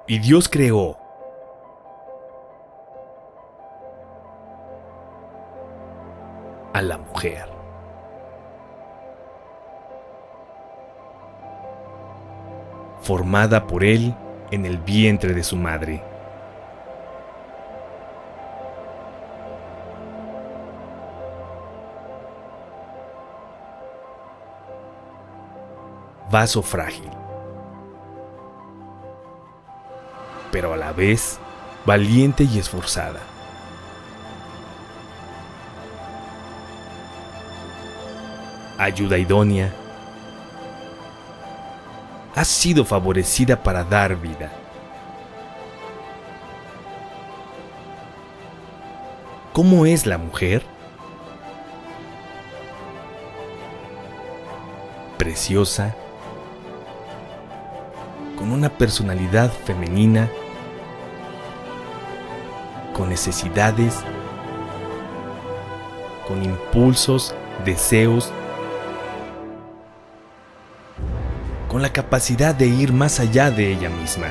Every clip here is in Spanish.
Y Dios creó a la mujer. Formada por Él en el vientre de su madre. Vaso frágil, pero a la vez valiente y esforzada. Ayuda idónea. Ha sido favorecida para dar vida. ¿Cómo es la mujer? Preciosa, con una personalidad femenina, con necesidades, con impulsos, deseos, con la capacidad de ir más allá de ella misma.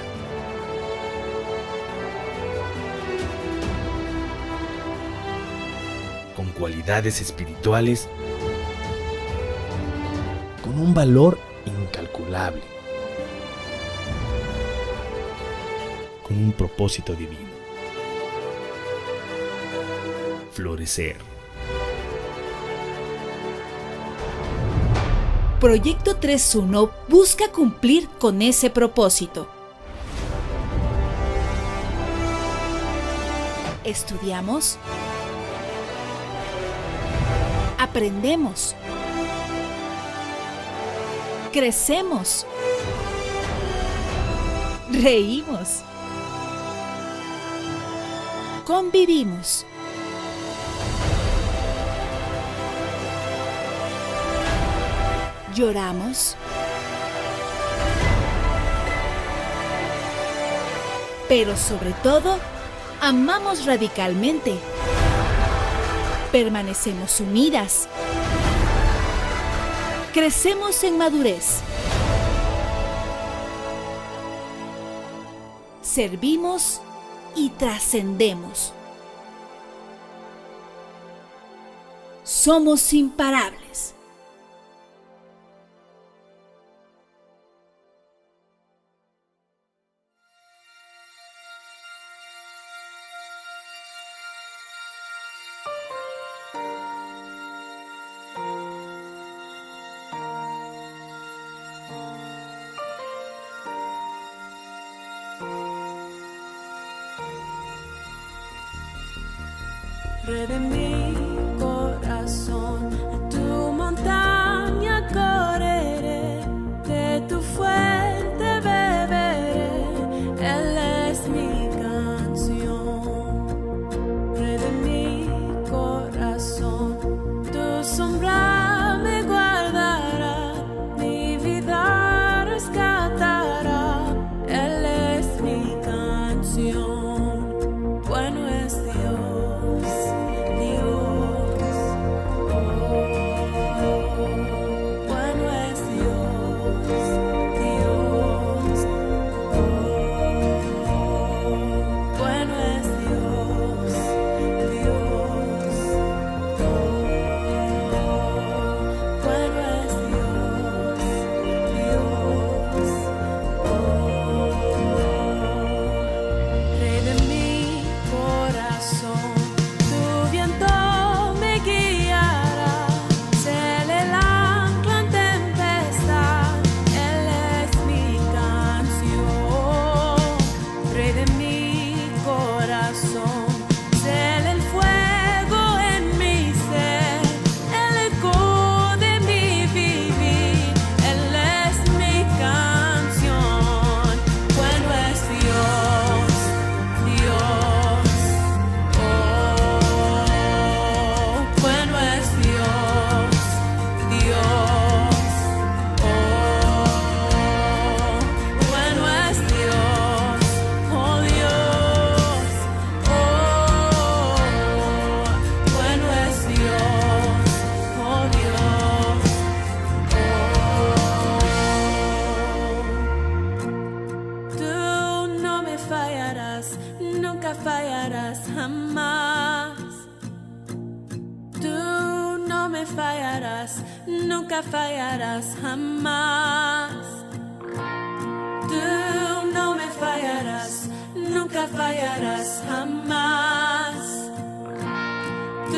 Con cualidades espirituales, con un valor incalculable, con un propósito divino: florecer. Proyecto 3.1 busca cumplir con ese propósito. Estudiamos, aprendemos, crecemos, reímos, convivimos. Lloramos, pero sobre todo, amamos radicalmente. Permanecemos unidas. Crecemos en madurez. Servimos y trascendemos. Somos imparables. Red de mi corazón, a tu montaña correré, de tu fuente beberé, Él es mi canción. Red de mi corazón, tu sombra me guardará, mi vida rescatará, Él es mi canción. Bueno es Dios, Dios. nunca fallarás jamás. Tú no me fallarás, nunca fallarás jamás. Tú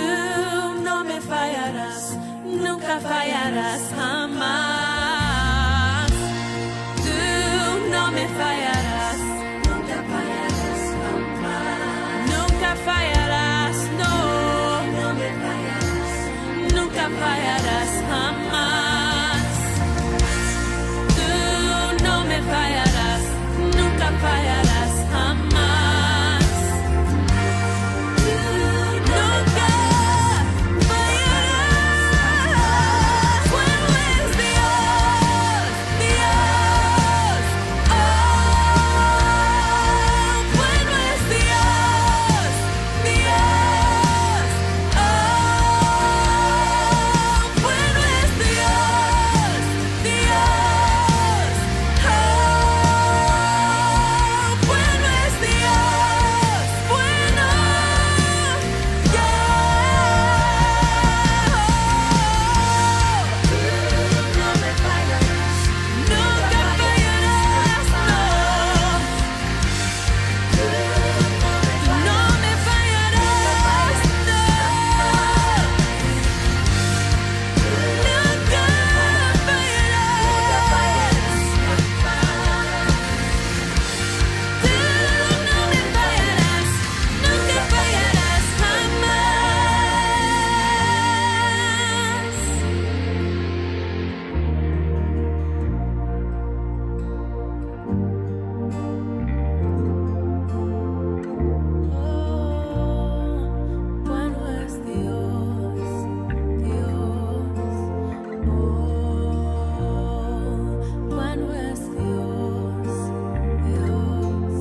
no me fallarás, nunca fallarás jamás. Tú no me fallarás, nunca fallarás jamás. Nunca fallarás, no. No me fallarás, nunca fallarás jamás. Tú no me fallarás, nunca fallarás jamás. Nunca fallarás. Bueno es Dios, Dios. Oh, bueno es Dios, Dios. Oh, bueno es Dios, Dios. Oh, bueno es Dios, bueno. No me fallarás, nunca fallarás, no. No me fallarás, no. Nunca fallarás. Tú no me fallarás, nunca fallarás jamás. Bueno es Dios, Dios. Bueno es Dios, Dios.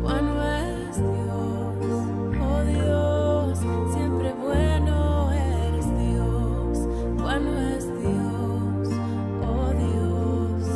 Bueno es Dios, oh Dios. Siempre bueno eres Dios. Bueno es Dios, oh Dios.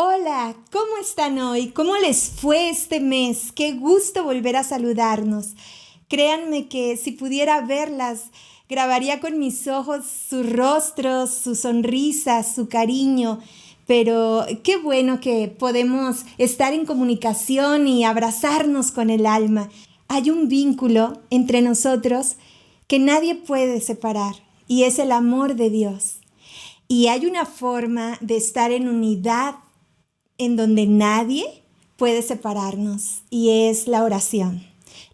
Hola, ¿cómo están hoy? ¿Cómo les fue este mes? Qué gusto volver a saludarnos. Créanme que si pudiera verlas, grabaría con mis ojos sus rostros, su sonrisa, su cariño. Pero qué bueno que podemos estar en comunicación y abrazarnos con el alma. Hay un vínculo entre nosotros que nadie puede separar y es el amor de Dios. Y hay una forma de estar en unidad en donde nadie puede separarnos y es la oración.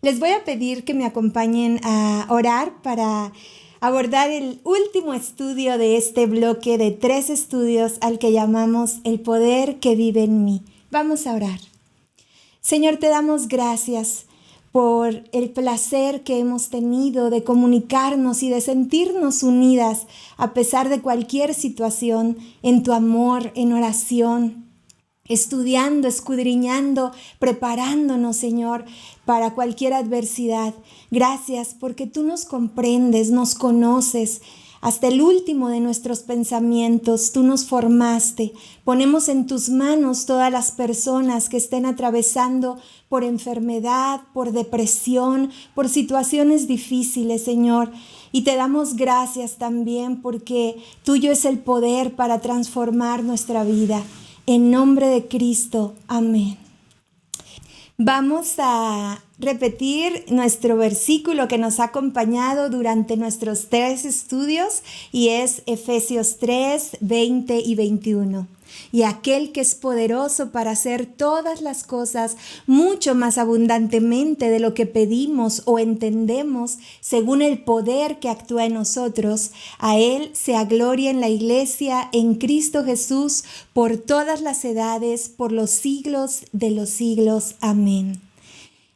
Les voy a pedir que me acompañen a orar para abordar el último estudio de este bloque de 3 estudios al que llamamos El poder que vive en mí. Vamos a orar. Señor, te damos gracias por el placer que hemos tenido de comunicarnos y de sentirnos unidas a pesar de cualquier situación, en tu amor, en oración, estudiando, escudriñando, preparándonos, Señor, para cualquier adversidad. Gracias porque tú nos comprendes, nos conoces. Hasta el último de nuestros pensamientos, tú nos formaste. Ponemos en tus manos todas las personas que estén atravesando por enfermedad, por depresión, por situaciones difíciles, Señor. Y te damos gracias también porque tuyo es el poder para transformar nuestra vida. En nombre de Cristo, amén. Vamos a repetir nuestro versículo que nos ha acompañado durante nuestros 3 estudios y es Efesios 3, 20 y 21. y aquel que es poderoso para hacer todas las cosas mucho más abundantemente de lo que pedimos o entendemos, según el poder que actúa en nosotros, a Él sea gloria en la Iglesia, en Cristo Jesús, por todas las edades, por los siglos de los siglos. Amén.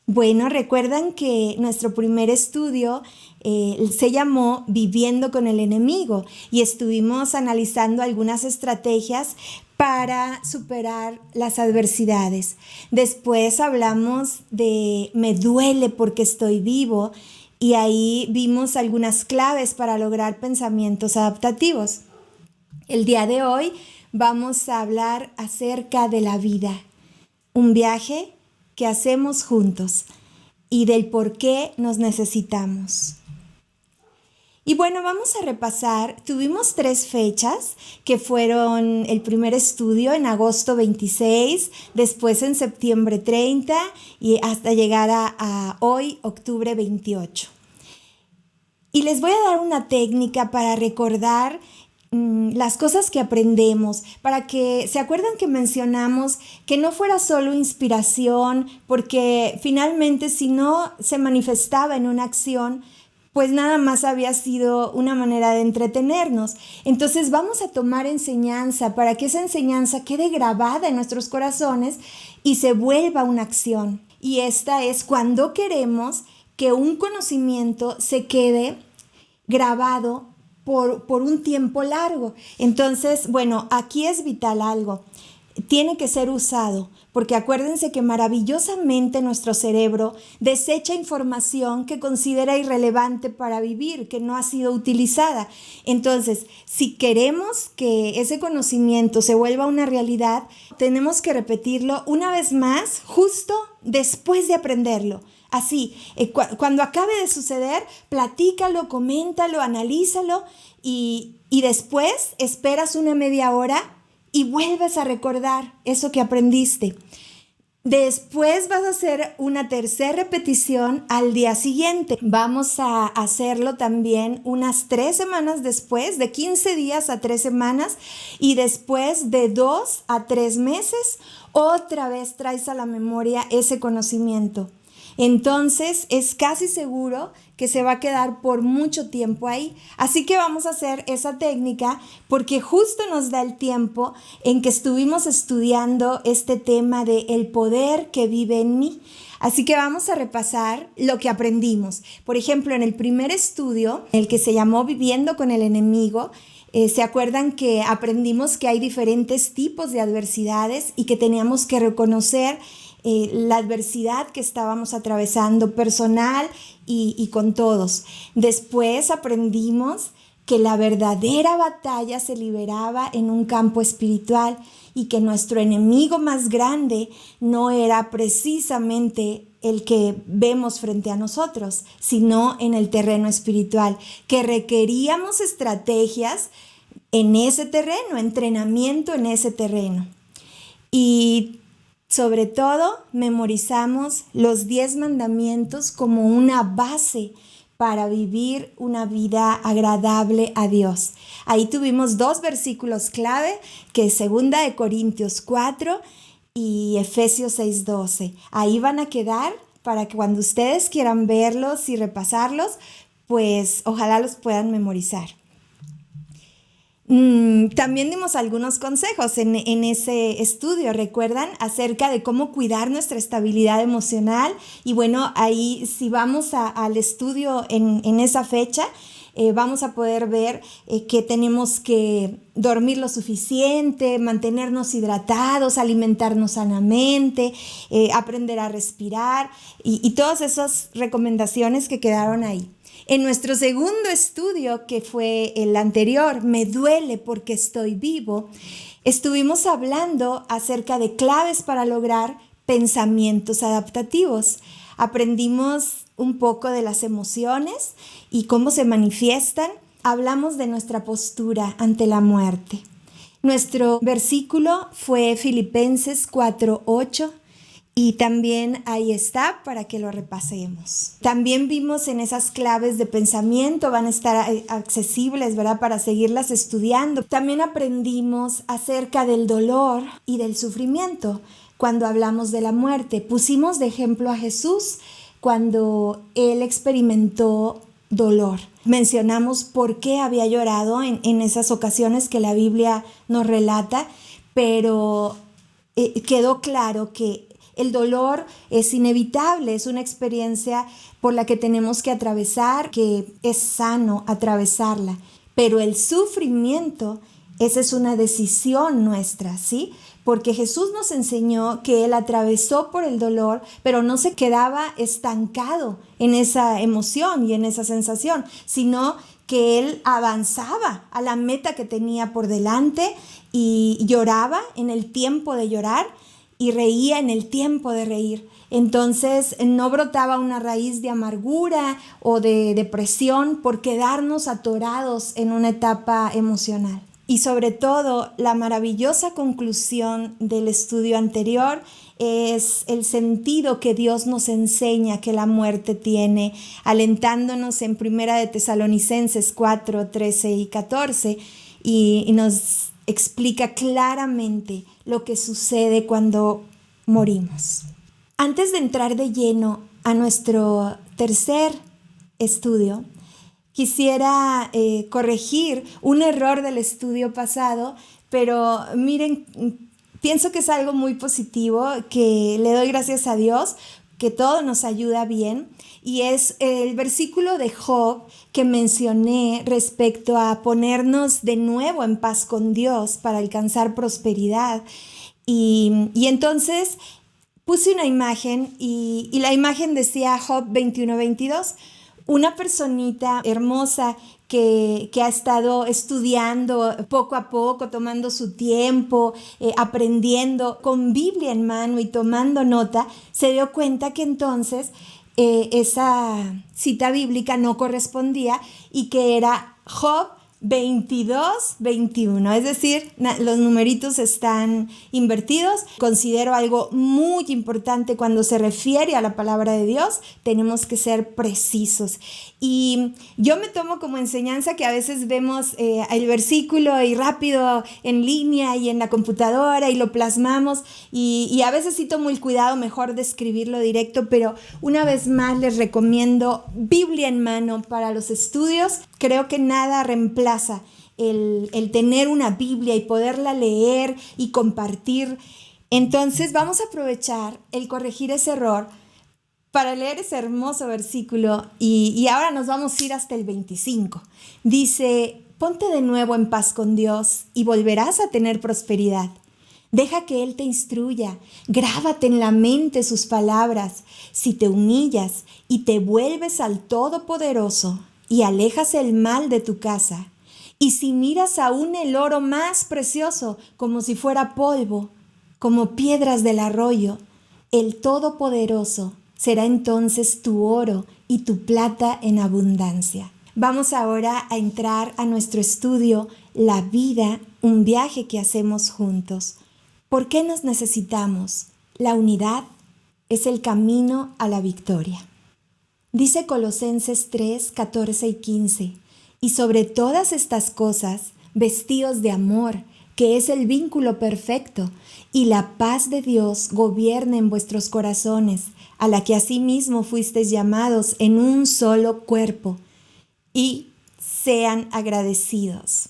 Bueno, recuerdan que nuestro primer estudio se llamó Viviendo con el enemigo y estuvimos analizando algunas estrategias para superar las adversidades. Después hablamos de Me duele porque estoy vivo y ahí vimos algunas claves para lograr pensamientos adaptativos. El día de hoy vamos a hablar acerca de la vida, un viaje que hacemos juntos y del por qué nos necesitamos. Y bueno, vamos a repasar. Tuvimos 3 fechas que fueron el primer estudio en agosto 26, después en septiembre 30 y hasta llegar a hoy, octubre 28. Y les voy a dar una técnica para recordar las cosas que aprendemos, para que se acuerdan que mencionamos que no fuera solo inspiración, porque finalmente si no se manifestaba en una acción, pues nada más había sido una manera de entretenernos. Entonces vamos a tomar enseñanza para que esa enseñanza quede grabada en nuestros corazones y se vuelva una acción. Y esta es cuando queremos que un conocimiento se quede grabado por un tiempo largo. Entonces, bueno, aquí es vital algo. Tiene que ser usado, porque acuérdense que maravillosamente nuestro cerebro desecha información que considera irrelevante para vivir, que no ha sido utilizada. Entonces, si queremos que ese conocimiento se vuelva una realidad, tenemos que repetirlo una vez más, justo después de aprenderlo. Así, cuando acabe de suceder, platícalo, coméntalo, analízalo y después esperas una media hora y vuelves a recordar eso que aprendiste. Después vas a hacer una tercera repetición al día siguiente. Vamos a hacerlo también unas 3 semanas después, de 15 días a 3 semanas, y después de 2 a 3 meses, otra vez traes a la memoria ese conocimiento. Entonces es casi seguro que se va a quedar por mucho tiempo ahí. Así que vamos a hacer esa técnica porque justo nos da el tiempo en que estuvimos estudiando este tema de el poder que vive en mí. Así que vamos a repasar lo que aprendimos. Por ejemplo, en el primer estudio, el que se llamó Viviendo con el enemigo, ¿se acuerdan que aprendimos que hay diferentes tipos de adversidades y que teníamos que reconocer la adversidad que estábamos atravesando personal y con todos? Después aprendimos que la verdadera batalla se liberaba en un campo espiritual y que nuestro enemigo más grande no era precisamente el que vemos frente a nosotros, sino en el terreno espiritual, que requeríamos estrategias en ese terreno, entrenamiento en ese terreno. Y sobre todo, memorizamos los 10 mandamientos como una base para vivir una vida agradable a Dios. Ahí tuvimos 2 versículos clave, que es 2 Corintios 4 y Efesios 6:12. Ahí van a quedar para que cuando ustedes quieran verlos y repasarlos, pues ojalá los puedan memorizar. También dimos algunos consejos en ese estudio, ¿recuerdan? Acerca de cómo cuidar nuestra estabilidad emocional. Y bueno, ahí si vamos al estudio en esa fecha, vamos a poder ver que tenemos que dormir lo suficiente, mantenernos hidratados, alimentarnos sanamente, aprender a respirar y todas esas recomendaciones que quedaron ahí. En nuestro segundo estudio, que fue el anterior, Me duele porque estoy vivo, estuvimos hablando acerca de claves para lograr pensamientos adaptativos. Aprendimos un poco de las emociones y cómo se manifiestan. Hablamos de nuestra postura ante la muerte. Nuestro versículo fue Filipenses 4:8 Y también ahí está para que lo repasemos. También vimos en esas claves de pensamiento, van a estar accesibles, ¿verdad? Para seguirlas estudiando. También aprendimos acerca del dolor y del sufrimiento cuando hablamos de la muerte. Pusimos de ejemplo a Jesús cuando él experimentó dolor. Mencionamos por qué había llorado en esas ocasiones que la Biblia nos relata, pero quedó claro que el dolor es inevitable, es una experiencia por la que tenemos que atravesar, que es sano atravesarla. Pero el sufrimiento, esa es una decisión nuestra, ¿sí? Porque Jesús nos enseñó que Él atravesó por el dolor, pero no se quedaba estancado en esa emoción y en esa sensación, sino que Él avanzaba a la meta que tenía por delante y lloraba en el tiempo de llorar, y reía en el tiempo de reír. Entonces no brotaba una raíz de amargura o de depresión por quedarnos atorados en una etapa emocional. Y sobre todo, la maravillosa conclusión del estudio anterior es el sentido que Dios nos enseña que la muerte tiene, alentándonos en 1 de Tesalonicenses 4, 13 y 14, y nos explica claramente lo que sucede cuando morimos. Antes de entrar de lleno a nuestro tercer estudio, quisiera corregir un error del estudio pasado, pero miren, pienso que es algo muy positivo, que le doy gracias a Dios, que todo nos ayuda bien, y es el versículo de Job que mencioné respecto a ponernos de nuevo en paz con Dios para alcanzar prosperidad. Y entonces puse una imagen y la imagen decía Job 21:22, una personita hermosa que ha estado estudiando poco a poco, tomando su tiempo, aprendiendo con Biblia en mano y tomando nota, se dio cuenta que entonces esa cita bíblica no correspondía y que era Job 22:21, es decir, los numeritos están invertidos. Considero algo muy importante cuando se refiere a la palabra de Dios, tenemos que ser precisos. Y yo me tomo como enseñanza que a veces vemos el versículo y rápido en línea y en la computadora y lo plasmamos y a veces sí tomo el cuidado mejor de escribirlo directo, pero una vez más les recomiendo Biblia en mano para los estudios. Creo que nada reemplaza el tener una Biblia y poderla leer y compartir. Entonces vamos a aprovechar el corregir ese error para leer ese hermoso versículo y ahora nos vamos a ir hasta el 25. Dice, ponte de nuevo en paz con Dios y volverás a tener prosperidad. Deja que Él te instruya, grábate en la mente sus palabras. Si te humillas y te vuelves al Todopoderoso y alejas el mal de tu casa, y si miras aún el oro más precioso como si fuera polvo, como piedras del arroyo, el Todopoderoso será entonces tu oro y tu plata en abundancia. Vamos ahora a entrar a nuestro estudio, la vida, un viaje que hacemos juntos. ¿Por qué nos necesitamos? La unidad es el camino a la victoria. Dice Colosenses 3, 14 y 15, y sobre todas estas cosas, vestíos de amor, que es el vínculo perfecto, y la paz de Dios gobierne en vuestros corazones, a la que asimismo fuisteis llamados en un solo cuerpo, y sean agradecidos.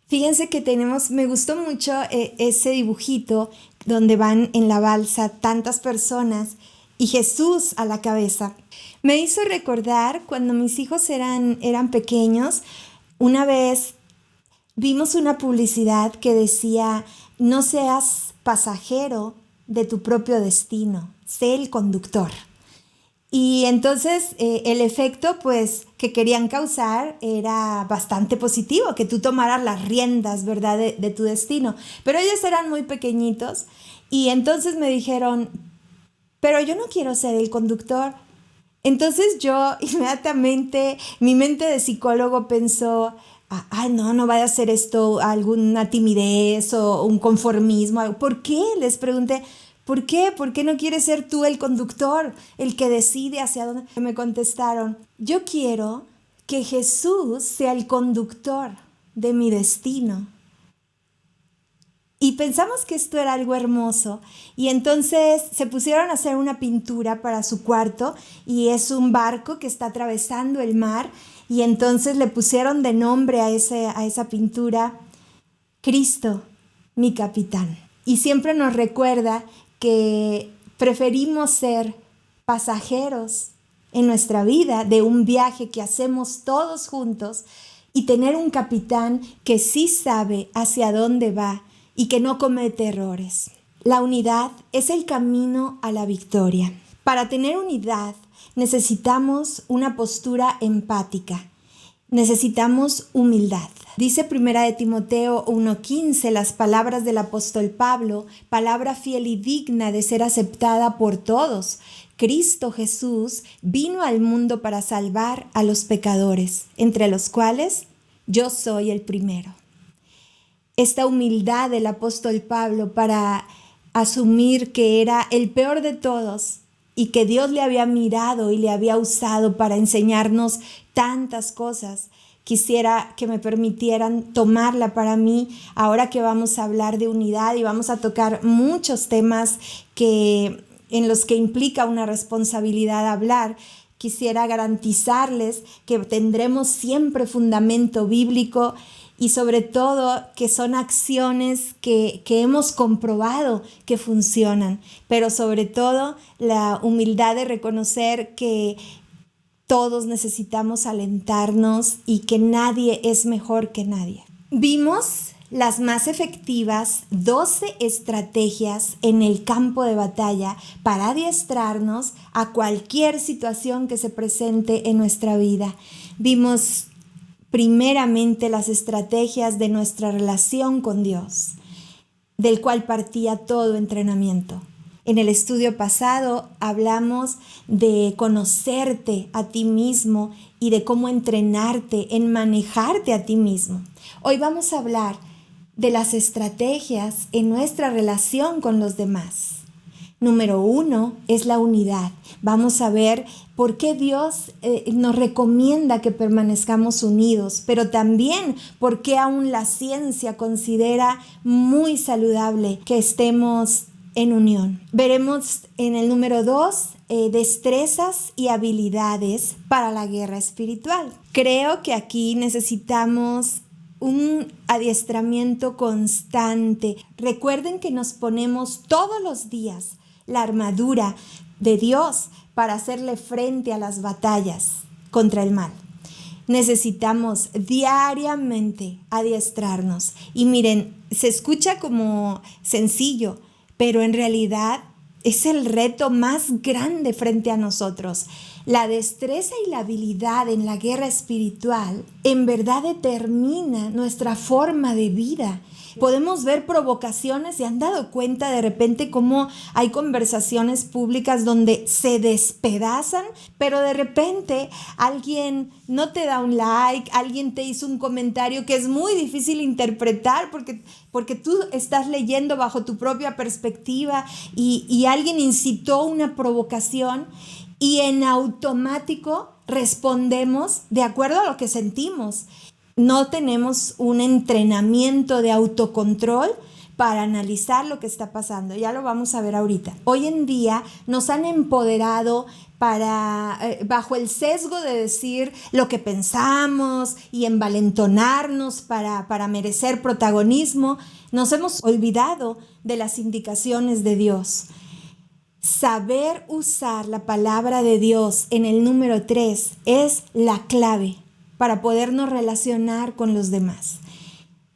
Fíjense que me gustó mucho ese dibujito donde van en la balsa tantas personas y Jesús a la cabeza. Me hizo recordar cuando mis hijos eran pequeños, una vez vimos una publicidad que decía, no seas pasajero de tu propio destino, sé el conductor. Y entonces el efecto pues que querían causar era bastante positivo, que tú tomaras las riendas, ¿verdad?, de tu destino. Pero ellos eran muy pequeñitos y entonces me dijeron, pero yo no quiero ser el conductor. Entonces yo inmediatamente, mi mente de psicólogo pensó, no vaya a ser esto alguna timidez o un conformismo. ¿Por qué? Les pregunté. ¿Por qué? ¿Por qué no quieres ser tú el conductor, el que decide hacia dónde? Me contestaron, yo quiero que Jesús sea el conductor de mi destino. Y pensamos que esto era algo hermoso y entonces se pusieron a hacer una pintura para su cuarto y es un barco que está atravesando el mar y entonces le pusieron de nombre a esa pintura Cristo, mi capitán. Y siempre nos recuerda que preferimos ser pasajeros en nuestra vida de un viaje que hacemos todos juntos y tener un capitán que sí sabe hacia dónde va y que no comete errores. La unidad es el camino a la victoria. Para tener unidad necesitamos una postura empática. Necesitamos humildad. Dice 1 Timoteo 1:15 las palabras del apóstol Pablo, palabra fiel y digna de ser aceptada por todos. Cristo Jesús vino al mundo para salvar a los pecadores, entre los cuales yo soy el primero. Esta humildad del apóstol Pablo para asumir que era el peor de todos y que Dios le había mirado y le había usado para enseñarnos tantas cosas. Quisiera que me permitieran tomarla para mí ahora que vamos a hablar de unidad y vamos a tocar muchos temas en los que implica una responsabilidad hablar. Quisiera garantizarles que tendremos siempre fundamento bíblico y sobre todo que son acciones que hemos comprobado que funcionan, pero sobre todo la humildad de reconocer que todos necesitamos alentarnos y que nadie es mejor que nadie. Vimos las más efectivas 12 estrategias en el campo de batalla para adiestrarnos a cualquier situación que se presente en nuestra vida. Vimos primeramente las estrategias de nuestra relación con Dios, del cual partía todo entrenamiento. En el estudio pasado hablamos de conocerte a ti mismo y de cómo entrenarte en manejarte a ti mismo. Hoy vamos a hablar de las estrategias en nuestra relación con los demás. Número 1 es la unidad. Vamos a ver por qué Dios nos recomienda que permanezcamos unidos, pero también por qué aún la ciencia considera muy saludable que estemos en unión. Veremos en el número 2 destrezas y habilidades para la guerra espiritual. Creo que aquí necesitamos un adiestramiento constante. Recuerden que nos ponemos todos los días la armadura de Dios para hacerle frente a las batallas contra el mal. Necesitamos diariamente adiestrarnos. Y miren, se escucha como sencillo, pero en realidad es el reto más grande frente a nosotros. La destreza y la habilidad en la guerra espiritual en verdad determina nuestra forma de vida. Podemos ver provocaciones, ¿se han dado cuenta de repente cómo hay conversaciones públicas donde se despedazan, pero de repente alguien no te da un like, alguien te hizo un comentario que es muy difícil interpretar porque tú estás leyendo bajo tu propia perspectiva y alguien incitó una provocación y en automático respondemos de acuerdo a lo que sentimos? No tenemos un entrenamiento de autocontrol para analizar lo que está pasando. Ya lo vamos a ver ahorita. Hoy en día nos han empoderado bajo el sesgo de decir lo que pensamos y envalentonarnos para merecer protagonismo. Nos hemos olvidado de las indicaciones de Dios. Saber usar la palabra de Dios en el número 3 es la clave para podernos relacionar con los demás.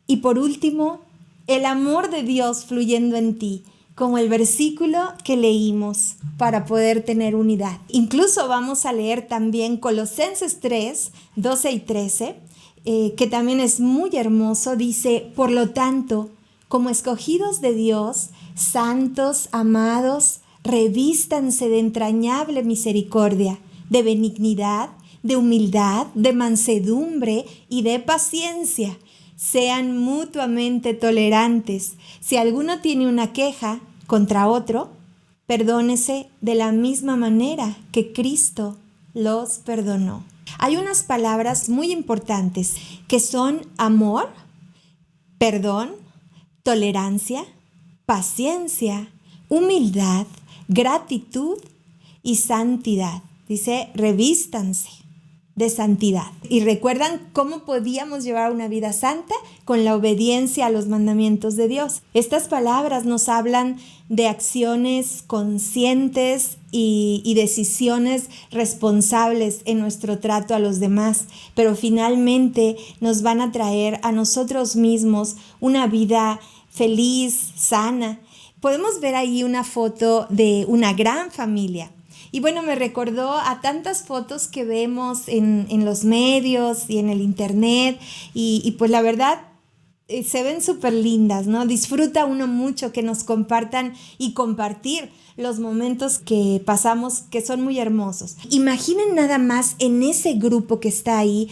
Y por último, el amor de Dios fluyendo en ti, como el versículo que leímos para poder tener unidad. Incluso vamos a leer también Colosenses 3, 12 y 13, que también es muy hermoso. Dice, por lo tanto, como escogidos de Dios, santos, amados, revístanse de entrañable misericordia, de benignidad, de humildad, de mansedumbre y de paciencia. Sean mutuamente tolerantes. Si alguno tiene una queja, contra otro, perdónese de la misma manera que Cristo los perdonó. Hay unas palabras muy importantes que son amor, perdón, tolerancia, paciencia, humildad, gratitud y santidad. Dice, revístanse de santidad. ¿Y recuerdan cómo podíamos llevar una vida santa? Con la obediencia a los mandamientos de Dios. Estas palabras nos hablan de acciones conscientes y decisiones responsables en nuestro trato a los demás, pero finalmente nos van a traer a nosotros mismos una vida feliz, sana. Podemos ver ahí una foto de una gran familia. Y bueno, me recordó a tantas fotos que vemos en los medios y en el internet y pues la verdad se ven súper lindas, ¿no? Disfruta uno mucho que nos compartan y compartir los momentos que pasamos que son muy hermosos. Imaginen nada más en ese grupo que está ahí,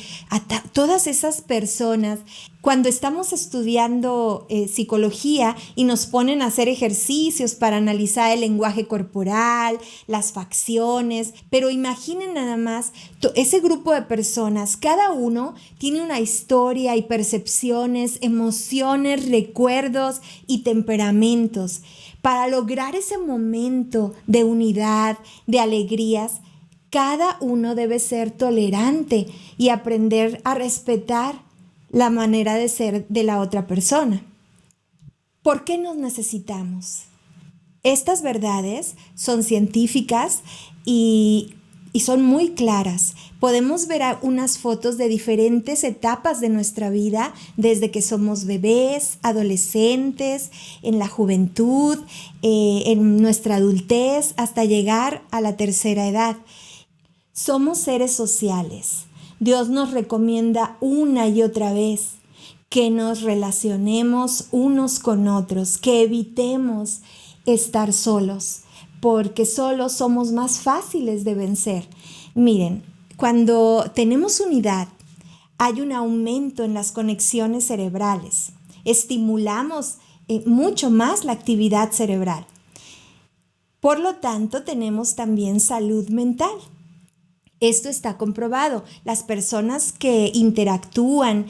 todas esas personas. Cuando estamos estudiando psicología y nos ponen a hacer ejercicios para analizar el lenguaje corporal, las facciones, pero imaginen nada más ese grupo de personas, cada uno tiene una historia y percepciones, emociones, recuerdos y temperamentos. Para lograr ese momento de unidad, de alegrías, cada uno debe ser tolerante y aprender a respetar la manera de ser de la otra persona. ¿Por qué nos necesitamos? Estas verdades son científicas y son muy claras. Podemos ver unas fotos de diferentes etapas de nuestra vida, desde que somos bebés, adolescentes, en la juventud, en nuestra adultez, hasta llegar a la tercera edad. Somos seres sociales. Dios nos recomienda una y otra vez que nos relacionemos unos con otros, que evitemos estar solos, porque solos somos más fáciles de vencer. Miren, cuando tenemos unidad, hay un aumento en las conexiones cerebrales. Estimulamos mucho más la actividad cerebral. Por lo tanto, tenemos también salud mental. Esto está comprobado. Las personas que interactúan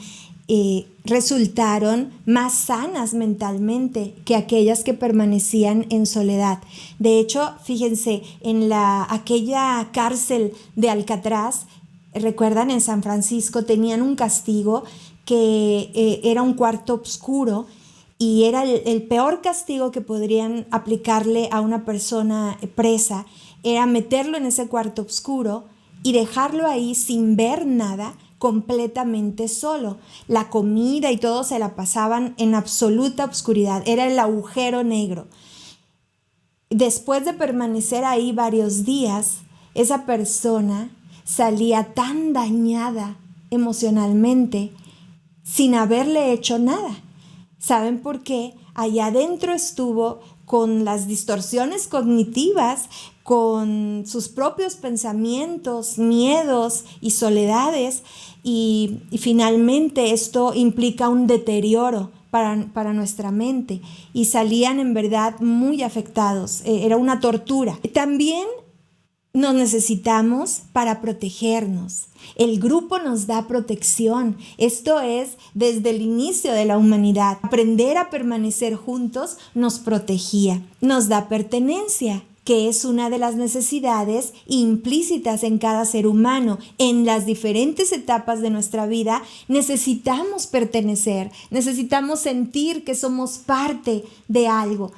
resultaron más sanas mentalmente que aquellas que permanecían en soledad. De hecho, fíjense, en aquella cárcel de Alcatraz, recuerdan, en San Francisco tenían un castigo que era un cuarto oscuro y era el peor castigo que podrían aplicarle a una persona presa, era meterlo en ese cuarto oscuro y dejarlo ahí sin ver nada, completamente solo. La comida y todo se la pasaban en absoluta oscuridad, era el agujero negro. Después de permanecer ahí varios días, esa persona salía tan dañada emocionalmente sin haberle hecho nada. ¿Saben por qué? Allá adentro estuvo con las distorsiones cognitivas, con sus propios pensamientos, miedos y soledades, y finalmente esto implica un deterioro para nuestra mente y salían en verdad muy afectados. Era una tortura. También nos necesitamos para protegernos. El grupo nos da protección. Esto es desde el inicio de la humanidad. Aprender a permanecer juntos nos protegía. Nos da pertenencia, que es una de las necesidades implícitas en cada ser humano. En las diferentes etapas de nuestra vida necesitamos pertenecer, necesitamos sentir que somos parte de algo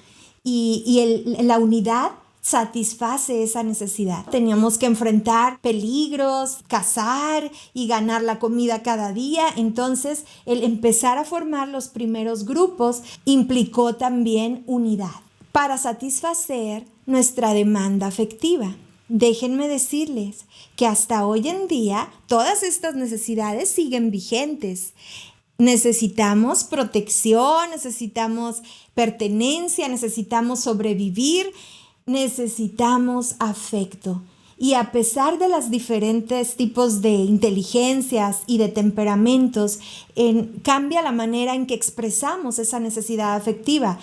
y la unidad satisface esa necesidad. Teníamos que enfrentar peligros, cazar y ganar la comida cada día. Entonces, el empezar a formar los primeros grupos implicó también unidad para satisfacer nuestra demanda afectiva. Déjenme decirles que hasta hoy en día todas estas necesidades siguen vigentes. Necesitamos protección, necesitamos pertenencia, necesitamos sobrevivir, necesitamos afecto. Y a pesar de los diferentes tipos de inteligencias y de temperamentos, cambia la manera en que expresamos esa necesidad afectiva.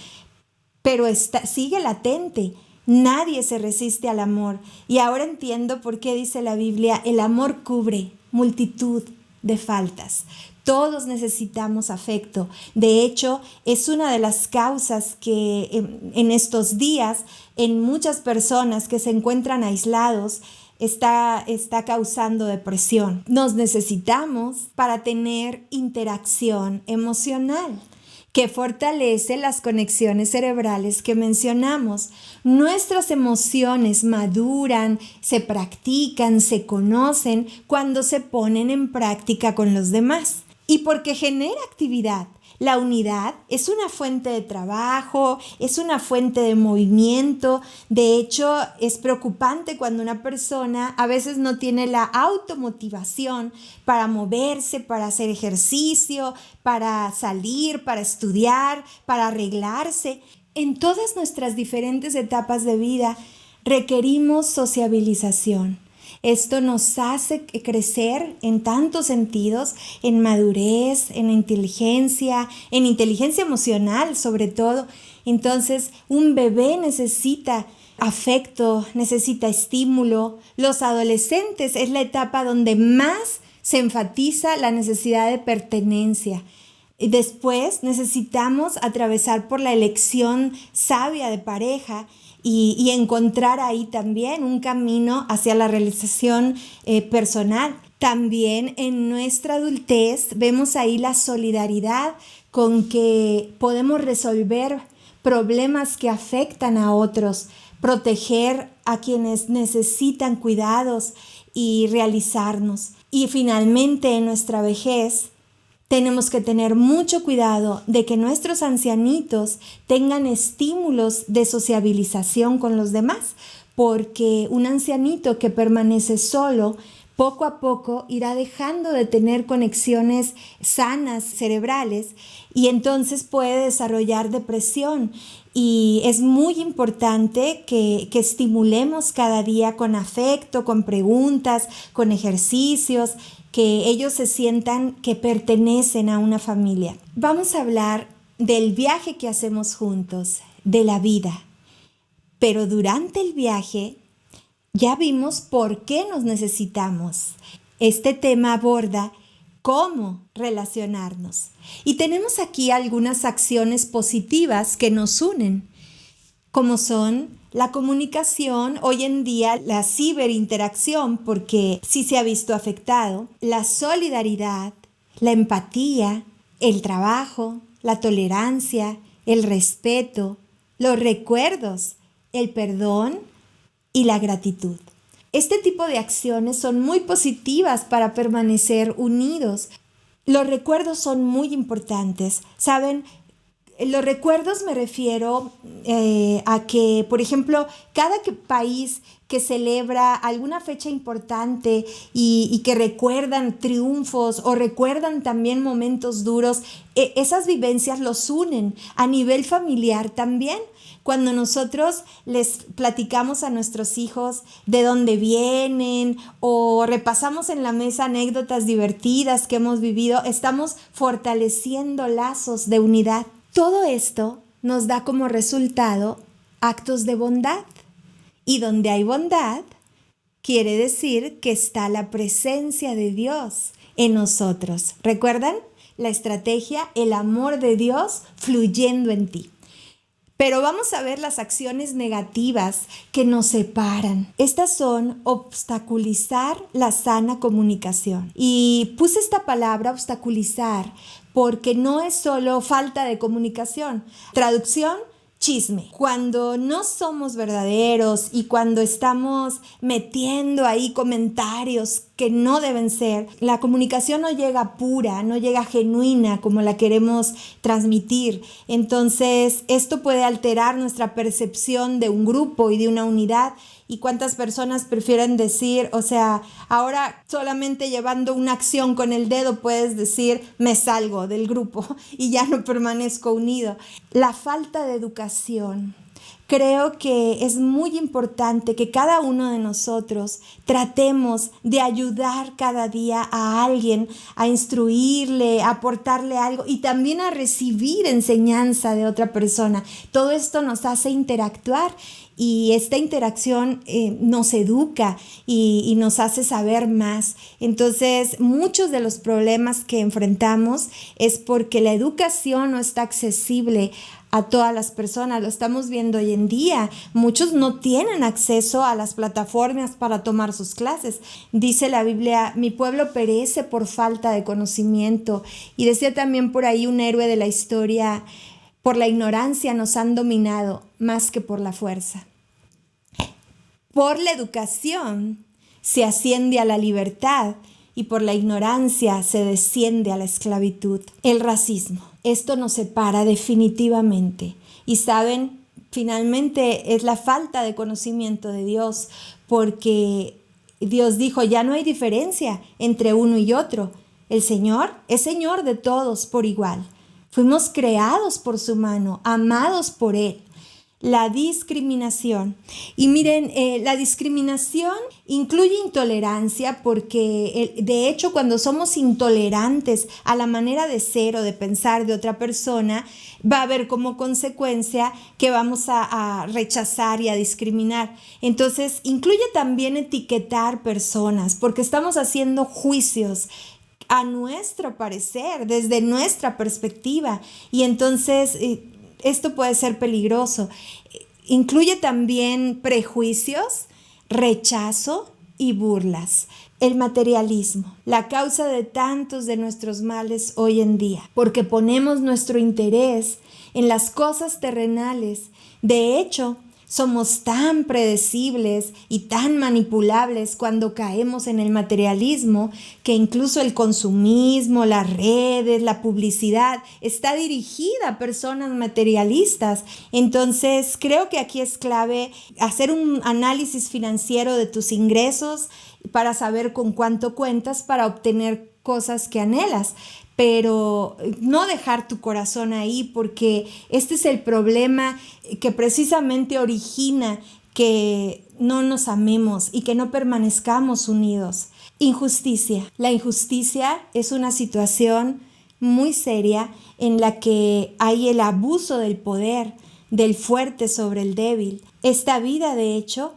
pero sigue latente. Nadie se resiste al amor. Y ahora entiendo por qué dice la Biblia, el amor cubre multitud de faltas. Todos necesitamos afecto. De hecho, es una de las causas que en estos días, en muchas personas que se encuentran aislados, está causando depresión. Nos necesitamos para tener interacción emocional que fortalece las conexiones cerebrales que mencionamos. Nuestras emociones maduran, se practican, se conocen cuando se ponen en práctica con los demás. Y porque genera actividad. La unidad es una fuente de trabajo, es una fuente de movimiento. De hecho, es preocupante cuando una persona a veces no tiene la automotivación para moverse, para hacer ejercicio, para salir, para estudiar, para arreglarse. En todas nuestras diferentes etapas de vida requerimos sociabilización. Esto nos hace crecer en tantos sentidos, en madurez, en inteligencia emocional sobre todo. Entonces, un bebé necesita afecto, necesita estímulo. Los adolescentes es la etapa donde más se enfatiza la necesidad de pertenencia. Y después necesitamos atravesar por la elección sabia de pareja y encontrar ahí también un camino hacia la realización personal. También en nuestra adultez vemos ahí la solidaridad con que podemos resolver problemas que afectan a otros, proteger a quienes necesitan cuidados y realizarnos. Y finalmente en nuestra vejez tenemos que tener mucho cuidado de que nuestros ancianitos tengan estímulos de sociabilización con los demás, porque un ancianito que permanece solo, poco a poco irá dejando de tener conexiones sanas cerebrales y entonces puede desarrollar depresión. Y es muy importante que estimulemos cada día con afecto, con preguntas, con ejercicios, que ellos se sientan que pertenecen a una familia. Vamos a hablar del viaje que hacemos juntos, de la vida. Pero durante el viaje ya vimos por qué nos necesitamos. Este tema aborda cómo relacionarnos. Y tenemos aquí algunas acciones positivas que nos unen, como son la comunicación, hoy en día la ciberinteracción, porque sí se ha visto afectado, la solidaridad, la empatía, el trabajo, la tolerancia, el respeto, los recuerdos, el perdón y la gratitud. Este tipo de acciones son muy positivas para permanecer unidos. Los recuerdos son muy importantes. ¿Saben? Los recuerdos me refiero a que, por ejemplo, cada país que celebra alguna fecha importante y que recuerdan triunfos o recuerdan también momentos duros, esas vivencias los unen a nivel familiar también. Cuando nosotros les platicamos a nuestros hijos de dónde vienen o repasamos en la mesa anécdotas divertidas que hemos vivido, estamos fortaleciendo lazos de unidad. Todo esto nos da como resultado actos de bondad. Y donde hay bondad, quiere decir que está la presencia de Dios en nosotros. ¿Recuerdan? La estrategia, el amor de Dios fluyendo en ti. Pero vamos a ver las acciones negativas que nos separan. Estas son obstaculizar la sana comunicación. Y puse esta palabra obstaculizar porque no es solo falta de comunicación. Traducción, chisme. Cuando no somos verdaderos y cuando estamos metiendo ahí comentarios que no deben ser, la comunicación no llega pura, no llega genuina como la queremos transmitir. Entonces, esto puede alterar nuestra percepción de un grupo y de una unidad. ¿Y cuántas personas prefieren decir, o sea, ahora solamente llevando una acción con el dedo puedes decir, me salgo del grupo y ya no permanezco unido? La falta de educación creo que es muy importante que cada uno de nosotros tratemos de ayudar cada día a alguien, a instruirle, a aportarle algo y también a recibir enseñanza de otra persona. Todo esto nos hace interactuar y esta interacción nos educa y nos hace saber más. Entonces, muchos de los problemas que enfrentamos es porque la educación no está accesible a todas las personas. Lo estamos viendo hoy en día. Muchos no tienen acceso a las plataformas para tomar sus clases. Dice la Biblia, mi pueblo perece por falta de conocimiento. Y decía también por ahí un héroe de la historia, por la ignorancia nos han dominado más que por la fuerza. Por la educación se asciende a la libertad y por la ignorancia se desciende a la esclavitud. El racismo, esto nos separa definitivamente. Y saben, finalmente es la falta de conocimiento de Dios, porque Dios dijo, ya no hay diferencia entre uno y otro. El Señor es Señor de todos por igual. Fuimos creados por su mano, amados por Él. La discriminación. Y miren, la discriminación incluye intolerancia porque de hecho cuando somos intolerantes a la manera de ser o de pensar de otra persona, va a haber como consecuencia que vamos a rechazar y a discriminar. Entonces, incluye también etiquetar personas porque estamos haciendo juicios a nuestro parecer, desde nuestra perspectiva. Y entonces esto puede ser peligroso. Incluye también prejuicios, rechazo y burlas. El materialismo, la causa de tantos de nuestros males hoy en día, porque ponemos nuestro interés en las cosas terrenales. De hecho, somos tan predecibles y tan manipulables cuando caemos en el materialismo que incluso el consumismo, las redes, la publicidad está dirigida a personas materialistas. Entonces, creo que aquí es clave hacer un análisis financiero de tus ingresos para saber con cuánto cuentas para obtener cosas que anhelas. Pero no dejar tu corazón ahí porque este es el problema que precisamente origina que no nos amemos y que no permanezcamos unidos. Injusticia. La injusticia es una situación muy seria en la que hay el abuso del poder del fuerte sobre el débil. Esta vida, de hecho,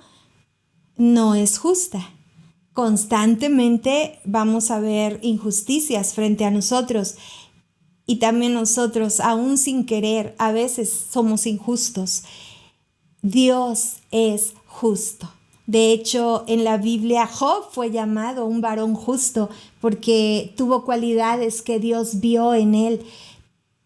no es justa. Constantemente vamos a ver injusticias frente a nosotros y también nosotros, aún sin querer, a veces somos injustos. Dios es justo. De hecho, en la Biblia, Job fue llamado un varón justo porque tuvo cualidades que Dios vio en él.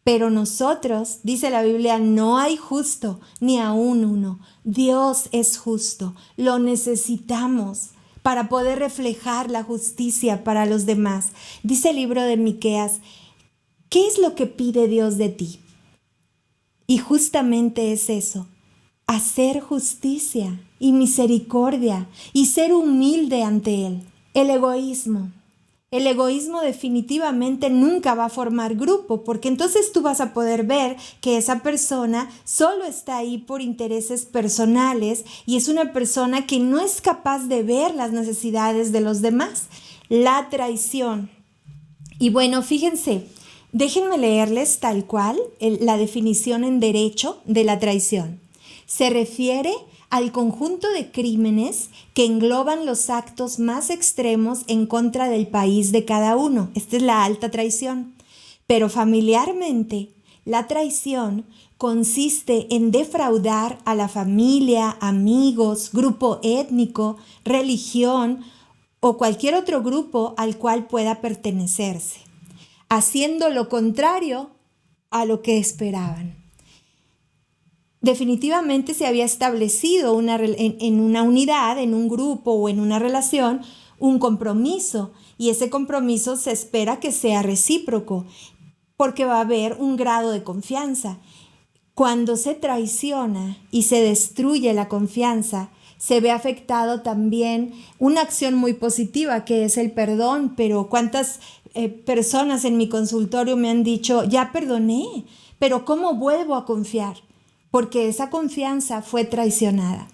Pero nosotros, dice la Biblia, no hay justo ni aún uno. Dios es justo, lo necesitamos para poder reflejar la justicia para los demás. Dice el libro de Miqueas, ¿qué es lo que pide Dios de ti? Y justamente es eso, hacer justicia y misericordia y ser humilde ante Él. El egoísmo. El egoísmo definitivamente nunca va a formar grupo, porque entonces tú vas a poder ver que esa persona solo está ahí por intereses personales y es una persona que no es capaz de ver las necesidades de los demás. La traición. Y bueno, fíjense, déjenme leerles tal cual la definición en derecho de la traición. Se refiere al conjunto de crímenes que engloban los actos más extremos en contra del país de cada uno. Esta es la alta traición. Pero familiarmente, la traición consiste en defraudar a la familia, amigos, grupo étnico, religión o cualquier otro grupo al cual pueda pertenecerse, haciendo lo contrario a lo que esperaban. Definitivamente se había establecido en una unidad, en un grupo o en una relación, un compromiso y ese compromiso se espera que sea recíproco porque va a haber un grado de confianza. Cuando se traiciona y se destruye la confianza, se ve afectado también una acción muy positiva que es el perdón, pero ¿cuántas personas en mi consultorio me han dicho, ya perdoné, pero ¿cómo vuelvo a confiar? porque esa confianza fue traicionada.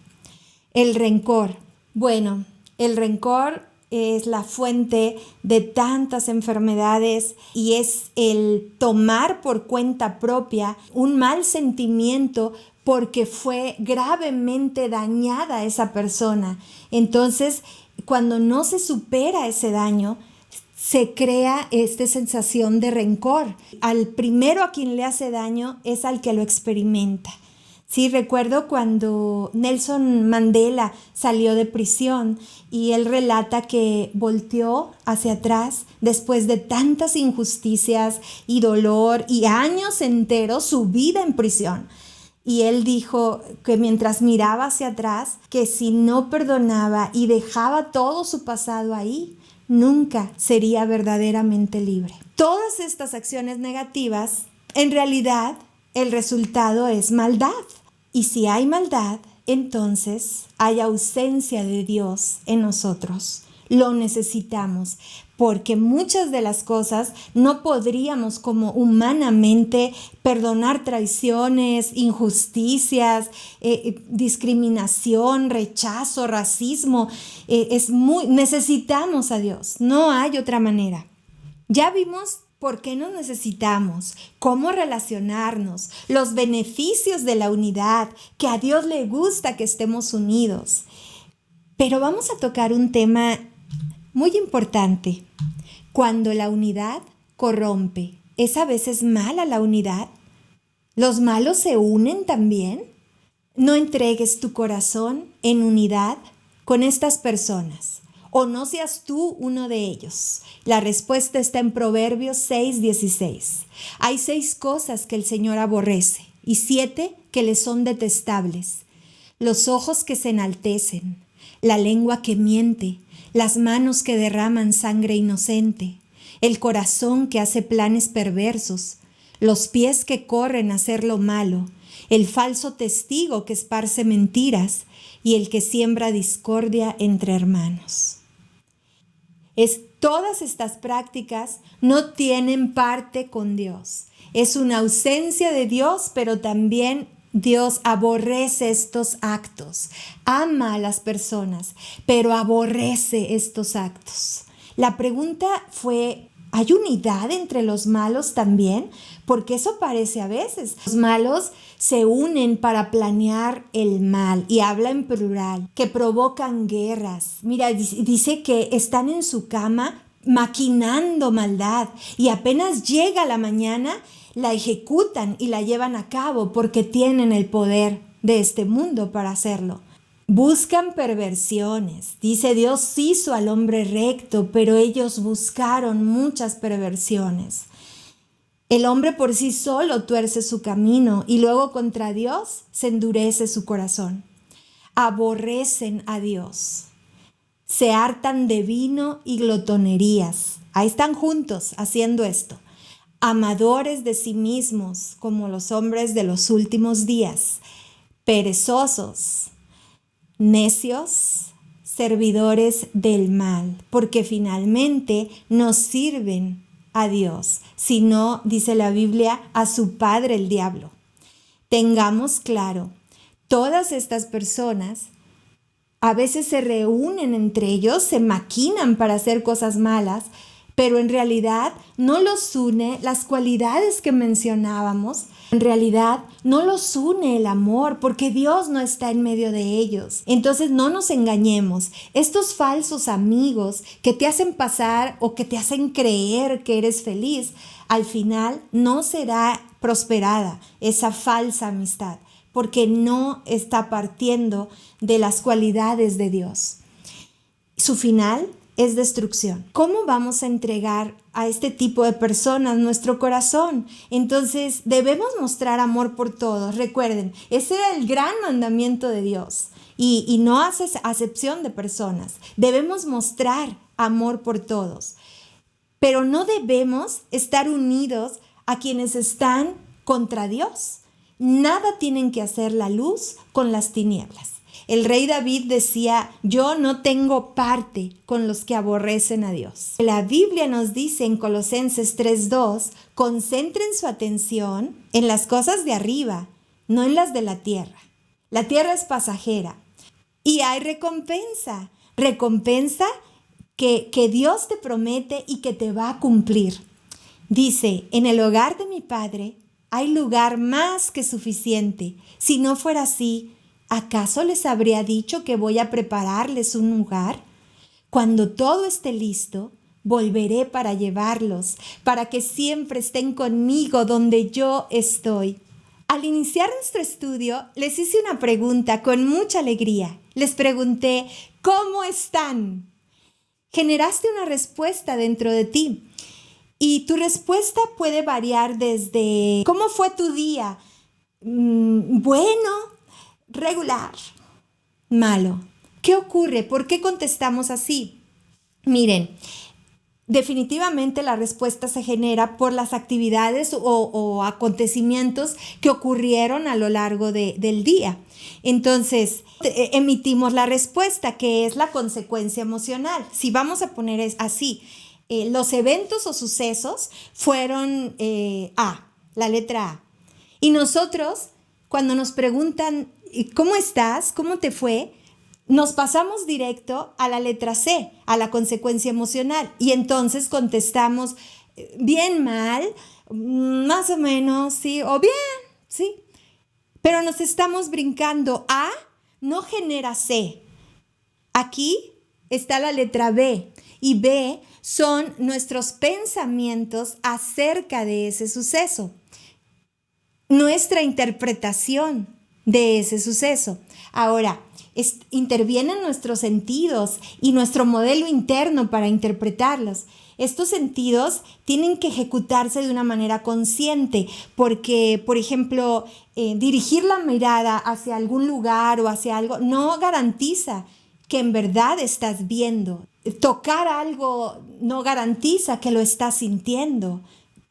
El rencor. Bueno, el rencor es la fuente de tantas enfermedades y es el tomar por cuenta propia un mal sentimiento porque fue gravemente dañada esa persona. Entonces, cuando no se supera ese daño, se crea esta sensación de rencor. Al primero a quien le hace daño es al que lo experimenta. Sí, recuerdo cuando Nelson Mandela salió de prisión y él relata que volteó hacia atrás después de tantas injusticias y dolor y años enteros, su vida en prisión. Y él dijo que mientras miraba hacia atrás, que si no perdonaba y dejaba todo su pasado ahí, nunca sería verdaderamente libre. Todas estas acciones negativas, en realidad, el resultado es maldad. Y si hay maldad, entonces hay ausencia de Dios en nosotros. Lo necesitamos, porque muchas de las cosas no podríamos como humanamente perdonar traiciones, injusticias, discriminación, rechazo, racismo. Necesitamos a Dios, no hay otra manera. Ya vimos por qué nos necesitamos, cómo relacionarnos, los beneficios de la unidad, que a Dios le gusta que estemos unidos. Pero vamos a tocar un tema muy importante. Cuando la unidad corrompe, ¿es a veces mala la unidad? ¿Los malos se unen también? No entregues tu corazón en unidad con estas personas, o no seas tú uno de ellos. La respuesta está en Proverbios 6:16. Hay 6 cosas que el Señor aborrece y 7 que le son detestables: los ojos que se enaltecen, la lengua que miente, las manos que derraman sangre inocente, el corazón que hace planes perversos, los pies que corren a hacer lo malo, el falso testigo que esparce mentiras y el que siembra discordia entre hermanos. Todas estas prácticas no tienen parte con Dios. Es una ausencia de Dios, pero también Dios aborrece estos actos. Ama a las personas, pero aborrece estos actos. La pregunta fue, ¿hay unidad entre los malos también? Porque eso parece a veces. Los malos se unen para planear el mal, y habla en plural, que provocan guerras. Mira, dice que están en su cama maquinando maldad y apenas llega la mañana, la ejecutan y la llevan a cabo porque tienen el poder de este mundo para hacerlo. Buscan perversiones. Dice, Dios hizo al hombre recto, pero ellos buscaron muchas perversiones. El hombre por sí solo tuerce su camino y luego contra Dios se endurece su corazón. Aborrecen a Dios. Se hartan de vino y glotonerías. Ahí están juntos haciendo esto. Amadores de sí mismos, como los hombres de los últimos días. Perezosos, necios, servidores del mal, porque finalmente no sirven a Dios, sino, dice la Biblia, a su padre el diablo. Tengamos claro, todas estas personas a veces se reúnen entre ellos, se maquinan para hacer cosas malas, pero en realidad no los une las cualidades que mencionábamos. En realidad no los une el amor, porque Dios no está en medio de ellos. Entonces no nos engañemos. Estos falsos amigos que te hacen pasar o que te hacen creer que eres feliz, al final no será prosperada esa falsa amistad, porque no está partiendo de las cualidades de Dios. Su final es destrucción. ¿Cómo vamos a entregar a este tipo de personas nuestro corazón? Entonces debemos mostrar amor por todos. Recuerden, ese era el gran mandamiento de Dios y no hace acepción de personas. Debemos mostrar amor por todos, pero no debemos estar unidos a quienes están contra Dios. Nada tienen que hacer la luz con las tinieblas. El rey David decía, yo no tengo parte con los que aborrecen a Dios. La Biblia nos dice en Colosenses 3:2, concentren su atención en las cosas de arriba, no en las de la tierra. La tierra es pasajera y hay recompensa que Dios te promete y que te va a cumplir. Dice, en el hogar de mi Padre hay lugar más que suficiente. Si no fuera así, ¿acaso les habría dicho que voy a prepararles un lugar? Cuando todo esté listo, volveré para llevarlos, para que siempre estén conmigo donde yo estoy. Al iniciar nuestro estudio, les hice una pregunta con mucha alegría. Les pregunté, ¿cómo están? Generaste una respuesta dentro de ti. Y tu respuesta puede variar desde ¿cómo fue tu día? Bueno, regular, malo. ¿Qué ocurre? ¿Por qué contestamos así? Miren, definitivamente la respuesta se genera por las actividades o acontecimientos que ocurrieron a lo largo del día. Entonces, emitimos la respuesta, que es la consecuencia emocional. Si vamos a poner así, los eventos o sucesos fueron la letra A. Y nosotros, cuando nos preguntan, ¿cómo estás? ¿Cómo te fue? Nos pasamos directo a la letra C, a la consecuencia emocional. Y entonces contestamos bien, mal, más o menos, sí, o bien, sí. Pero nos estamos brincando. A no genera C. Aquí está la letra B. Y B son nuestros pensamientos acerca de ese suceso. Nuestra interpretación de ese suceso. Ahora, intervienen nuestros sentidos y nuestro modelo interno para interpretarlos. Estos sentidos tienen que ejecutarse de una manera consciente porque, por ejemplo, dirigir la mirada hacia algún lugar o hacia algo no garantiza que en verdad estás viendo. Tocar algo no garantiza que lo estás sintiendo.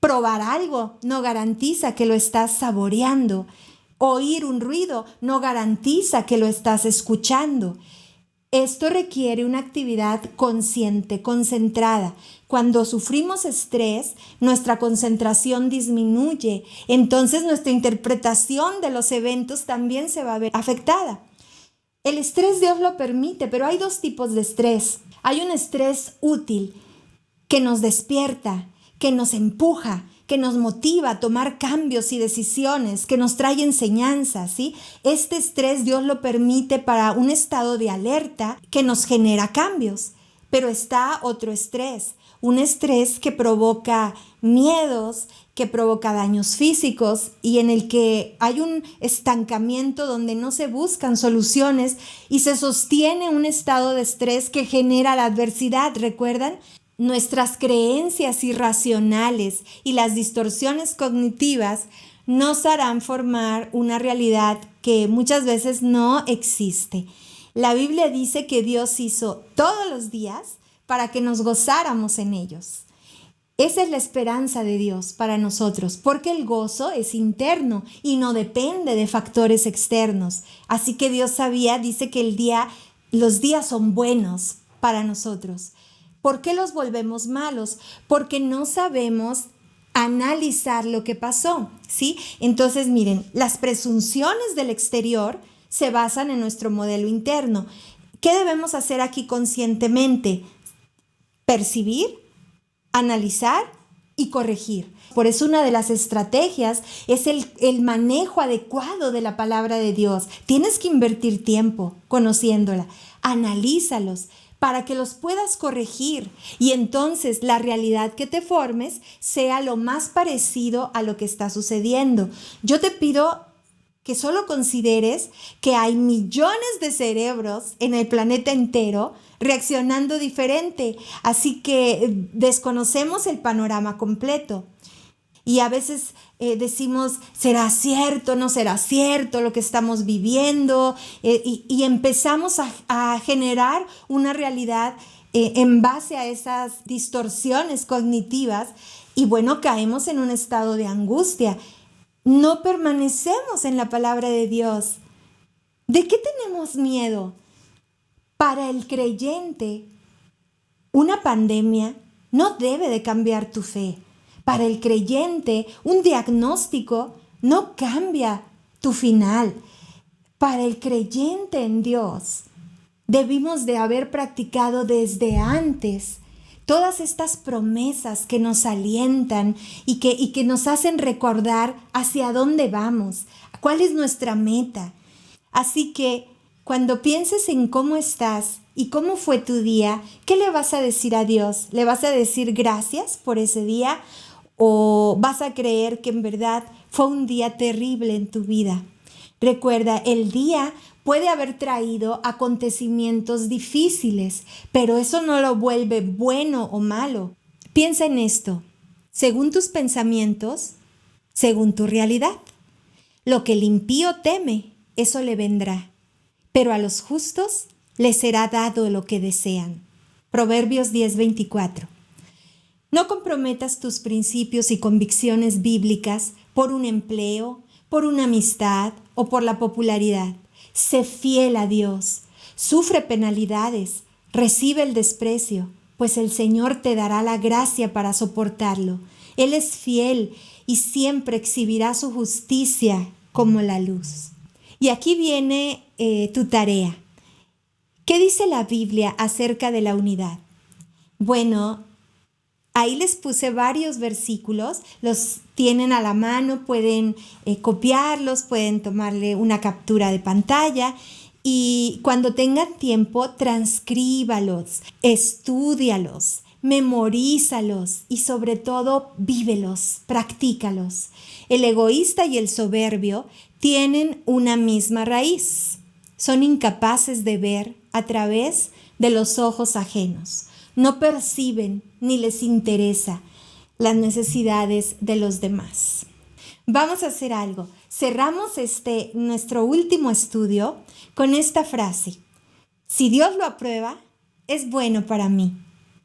Probar algo no garantiza que lo estás saboreando. Oír un ruido no garantiza que lo estás escuchando. Esto requiere una actividad consciente, concentrada. Cuando sufrimos estrés, nuestra concentración disminuye. Entonces nuestra interpretación de los eventos también se va a ver afectada. El estrés Dios lo permite, pero hay dos tipos de estrés. Hay un estrés útil que nos despierta, que nos empuja, que nos motiva a tomar cambios y decisiones, que nos trae enseñanzas, ¿sí? Este estrés Dios lo permite para un estado de alerta que nos genera cambios. Pero está otro estrés, un estrés que provoca miedos, que provoca daños físicos y en el que hay un estancamiento donde no se buscan soluciones y se sostiene un estado de estrés que genera la adversidad, ¿recuerdan? Nuestras creencias irracionales y las distorsiones cognitivas nos harán formar una realidad que muchas veces no existe. La Biblia dice que Dios hizo todos los días para que nos gozáramos en ellos. Esa es la esperanza de Dios para nosotros, porque el gozo es interno y no depende de factores externos. Así que Dios dice que los días son buenos para nosotros. ¿Por qué los volvemos malos? Porque no sabemos analizar lo que pasó, ¿sí? Entonces, miren, las presunciones del exterior se basan en nuestro modelo interno. ¿Qué debemos hacer aquí conscientemente? Percibir, analizar y corregir. Por eso una de las estrategias es el manejo adecuado de la palabra de Dios. Tienes que invertir tiempo conociéndola. Analízalos para que los puedas corregir y entonces la realidad que te formes sea lo más parecido a lo que está sucediendo. Yo te pido que solo consideres que hay millones de cerebros en el planeta entero reaccionando diferente, así que desconocemos el panorama completo. Y a veces decimos, ¿será cierto? ¿No será cierto lo que estamos viviendo? Y empezamos a generar una realidad en base a esas distorsiones cognitivas y bueno, caemos en un estado de angustia. No permanecemos en la palabra de Dios. ¿De qué tenemos miedo? Para el creyente, una pandemia no debe de cambiar tu fe. Para el creyente, un diagnóstico no cambia tu final. Para el creyente en Dios, debimos de haber practicado desde antes todas estas promesas que nos alientan y que nos hacen recordar hacia dónde vamos, cuál es nuestra meta. Así que cuando pienses en cómo estás y cómo fue tu día, ¿qué le vas a decir a Dios? ¿Le vas a decir gracias por ese día? ¿O vas a creer que en verdad fue un día terrible en tu vida? Recuerda, el día puede haber traído acontecimientos difíciles, pero eso no lo vuelve bueno o malo. Piensa en esto, según tus pensamientos, según tu realidad. Lo que el impío teme, eso le vendrá, pero a los justos les será dado lo que desean. Proverbios 10:24. No comprometas tus principios y convicciones bíblicas por un empleo, por una amistad o por la popularidad. Sé fiel a Dios. Sufre penalidades. Recibe el desprecio, pues el Señor te dará la gracia para soportarlo. Él es fiel y siempre exhibirá su justicia como la luz. Y aquí viene tu tarea. ¿Qué dice la Biblia acerca de la unidad? Bueno, ahí les puse varios versículos, los tienen a la mano, pueden copiarlos, pueden tomarle una captura de pantalla y cuando tengan tiempo, transcríbalos, estúdialos, memorízalos y sobre todo vívelos, practícalos. El egoísta y el soberbio tienen una misma raíz. Son incapaces de ver a través de los ojos ajenos. No perciben ni les interesa las necesidades de los demás. Vamos a hacer algo. Cerramos nuestro último estudio con esta frase. Si Dios lo aprueba, es bueno para mí.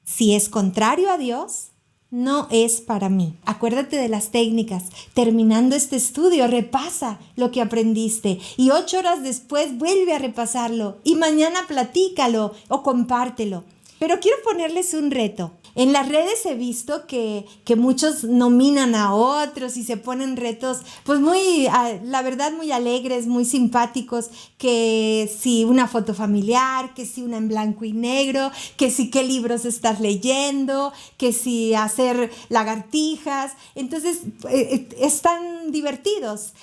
Si es contrario a Dios, no es para mí. Acuérdate de las técnicas. Terminando este estudio, repasa lo que aprendiste y 8 horas después vuelve a repasarlo y mañana platícalo o compártelo. Pero quiero ponerles un reto. En las redes he visto que muchos nominan a otros y se ponen retos, pues la verdad, muy alegres, muy simpáticos, que si una foto familiar, que si una en blanco y negro, que si qué libros estás leyendo, que si hacer lagartijas. Entonces, están divertidos.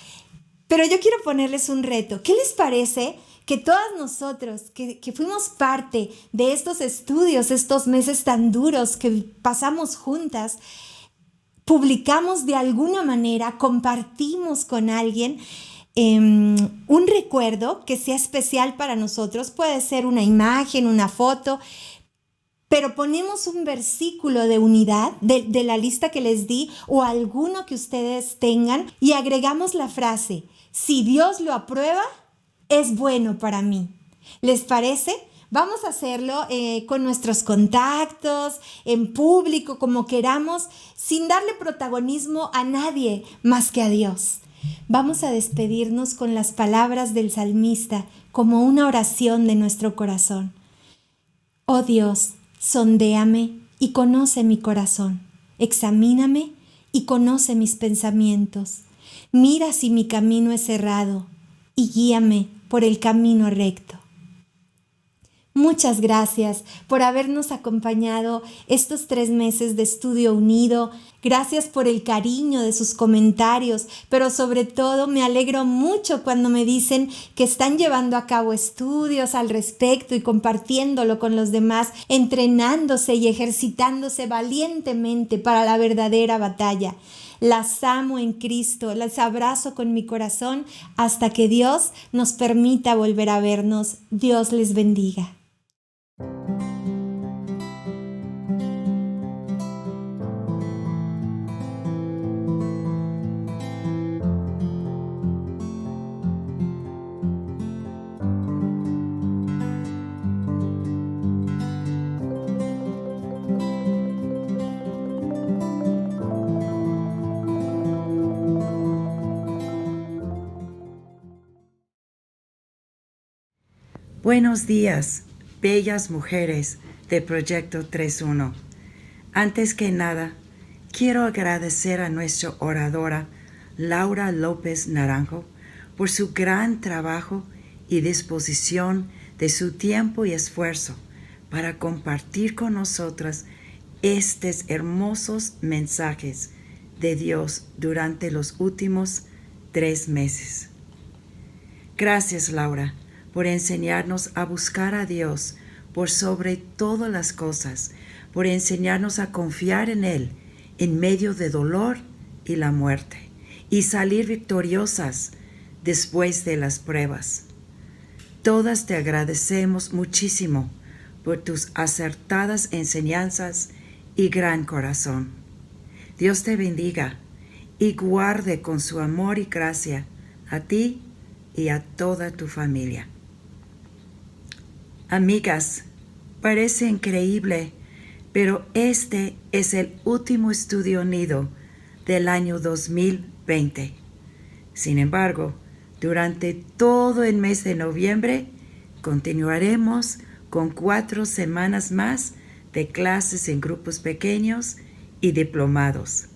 Pero yo quiero ponerles un reto. ¿Qué les parece que todas nosotros que fuimos parte de estos estudios, estos meses tan duros que pasamos juntas, publicamos de alguna manera, compartimos con alguien un recuerdo que sea especial para nosotros? Puede ser una imagen, una foto, pero ponemos un versículo de unidad de la lista que les di o alguno que ustedes tengan y agregamos la frase, si Dios lo aprueba, es bueno para mí. ¿Les parece? Vamos a hacerlo con nuestros contactos, en público, como queramos, sin darle protagonismo a nadie más que a Dios. Vamos a despedirnos con las palabras del salmista como una oración de nuestro corazón. Oh Dios, sondéame y conoce mi corazón. Examíname y conoce mis pensamientos. Mira si mi camino es errado y guíame por el camino recto. Muchas gracias por habernos acompañado estos 3 meses de estudio unido. Gracias por el cariño de sus comentarios, pero sobre todo me alegro mucho cuando me dicen que están llevando a cabo estudios al respecto y compartiéndolo con los demás, entrenándose y ejercitándose valientemente para la verdadera batalla. Las amo en Cristo, las abrazo con mi corazón hasta que Dios nos permita volver a vernos. Dios les bendiga. Buenos días, bellas mujeres de Proyecto 3.1. Antes que nada, quiero agradecer a nuestra oradora Laura López Naranjo por su gran trabajo y disposición de su tiempo y esfuerzo para compartir con nosotras estos hermosos mensajes de Dios durante los últimos 3 meses. Gracias, Laura, por enseñarnos a buscar a Dios por sobre todas las cosas, por enseñarnos a confiar en Él en medio de dolor y la muerte, y salir victoriosas después de las pruebas. Todas te agradecemos muchísimo por tus acertadas enseñanzas y gran corazón. Dios te bendiga y guarde con su amor y gracia a ti y a toda tu familia. Amigas, parece increíble, pero este es el último estudio unido del año 2020. Sin embargo, durante todo el mes de noviembre continuaremos con 4 semanas más de clases en grupos pequeños y diplomados.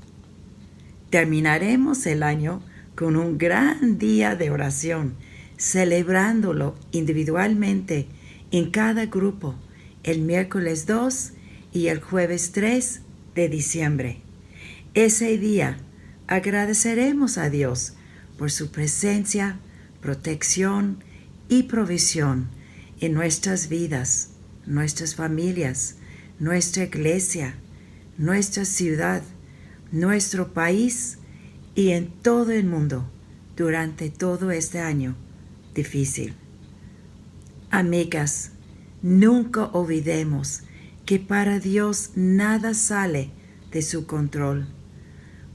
Terminaremos el año con un gran día de oración, celebrándolo individualmente en cada grupo el miércoles 2 y el jueves 3 de diciembre. Ese día agradeceremos a Dios por su presencia, protección y provisión en nuestras vidas, nuestras familias, nuestra iglesia, nuestra ciudad, nuestro país y en todo el mundo durante todo este año difícil. Amigas, nunca olvidemos que para Dios nada sale de su control,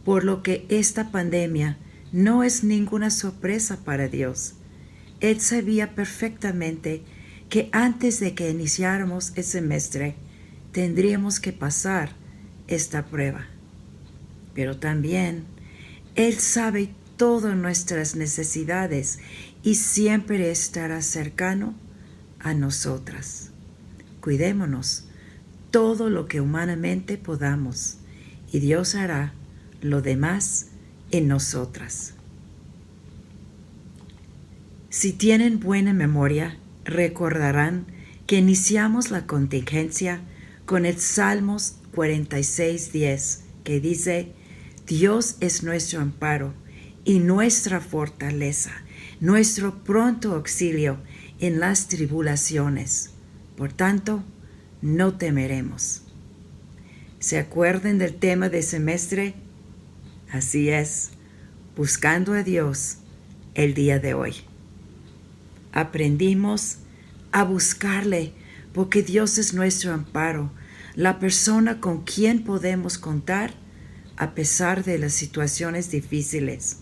por lo que esta pandemia no es ninguna sorpresa para Dios. Él sabía perfectamente que antes de que iniciáramos el semestre tendríamos que pasar esta prueba. Pero también Él sabe todas nuestras necesidades y siempre estará cercano a nosotras. Cuidémonos todo lo que humanamente podamos y Dios hará lo demás en nosotras. Si tienen buena memoria, recordarán que iniciamos la contingencia con el Salmos 46:10, que dice: Dios es nuestro amparo y nuestra fortaleza, nuestro pronto auxilio en las tribulaciones. Por tanto, no temeremos. ¿Se acuerdan del tema de semestre? Así es, buscando a Dios el día de hoy. Aprendimos a buscarle porque Dios es nuestro amparo, la persona con quien podemos contar a pesar de las situaciones difíciles.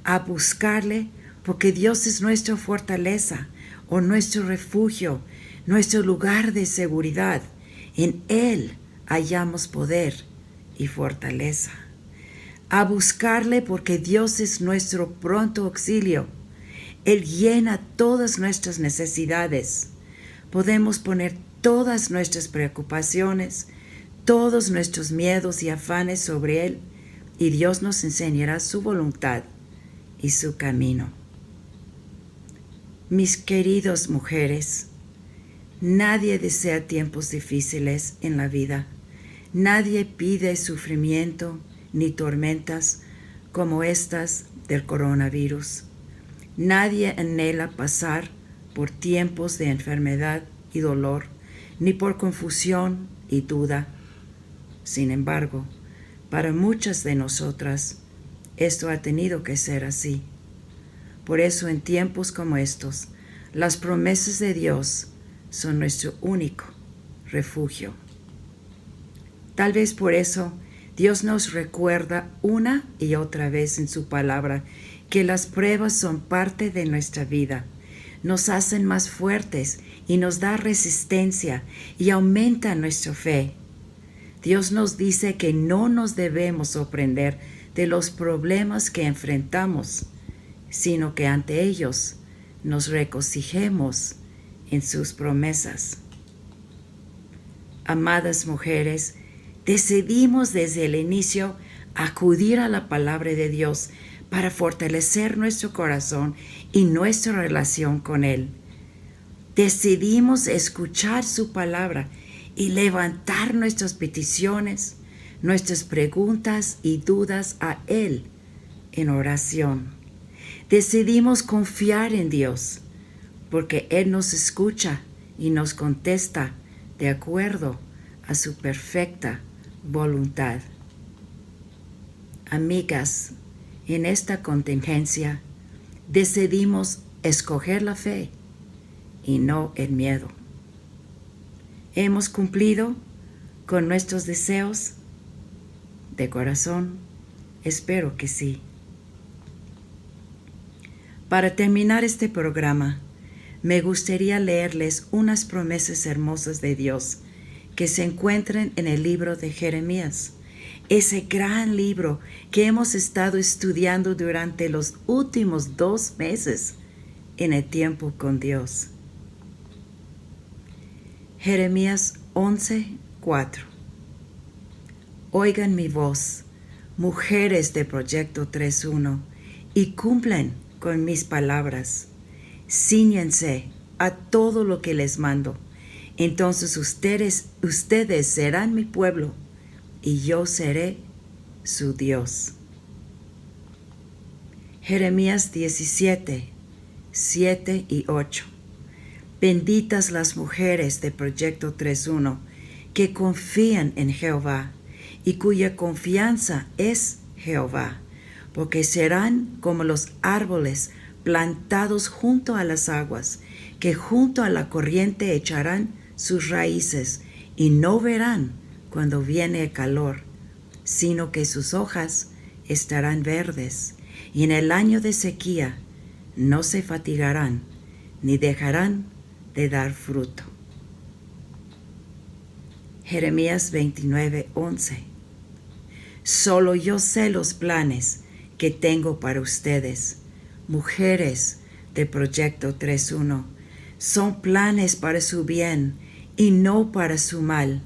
A buscarle porque Dios es nuestra fortaleza o nuestro refugio, nuestro lugar de seguridad. En Él hallamos poder y fortaleza. A buscarle porque Dios es nuestro pronto auxilio. Él llena todas nuestras necesidades. Podemos poner todas nuestras preocupaciones, todos nuestros miedos y afanes sobre Él, y Dios nos enseñará su voluntad y su camino. Mis queridas mujeres, nadie desea tiempos difíciles en la vida. Nadie pide sufrimiento ni tormentas como estas del coronavirus. Nadie anhela pasar por tiempos de enfermedad y dolor, ni por confusión y duda. Sin embargo, para muchas de nosotras, esto ha tenido que ser así. Por eso, en tiempos como estos, las promesas de Dios son nuestro único refugio. Tal vez por eso, Dios nos recuerda una y otra vez en su palabra que las pruebas son parte de nuestra vida, nos hacen más fuertes y nos da resistencia y aumenta nuestra fe. Dios nos dice que no nos debemos sorprender de los problemas que enfrentamos, sino que ante ellos nos regocijemos en sus promesas. Amadas mujeres, decidimos desde el inicio acudir a la palabra de Dios para fortalecer nuestro corazón y nuestra relación con Él. Decidimos escuchar su palabra y levantar nuestras peticiones, nuestras preguntas y dudas a Él en oración. Decidimos confiar en Dios porque Él nos escucha y nos contesta de acuerdo a su perfecta voluntad. Amigas, en esta contingencia decidimos escoger la fe y no el miedo. ¿Hemos cumplido con nuestros deseos de corazón? Espero que sí. Para terminar este programa, me gustaría leerles unas promesas hermosas de Dios que se encuentran en el libro de Jeremías, ese gran libro que hemos estado estudiando durante los últimos 2 meses en el tiempo con Dios. Jeremías 11:4. Oigan mi voz, mujeres de Proyecto 3.1, y cumplan con mis palabras. Cíñense a todo lo que les mando. Entonces ustedes serán mi pueblo y yo seré su Dios. Jeremías 17:7 y 8. Benditas las mujeres de Proyecto 3.1 que confían en Jehová y cuya confianza es Jehová, porque serán como los árboles plantados junto a las aguas, que junto a la corriente echarán sus raíces y no verán cuando viene el calor, sino que sus hojas estarán verdes, y en el año de sequía no se fatigarán ni dejarán de dar fruto. Jeremías 29:11. Solo yo sé los planes que tengo para ustedes, mujeres de Proyecto 3.1. Son planes para su bien y no para su mal,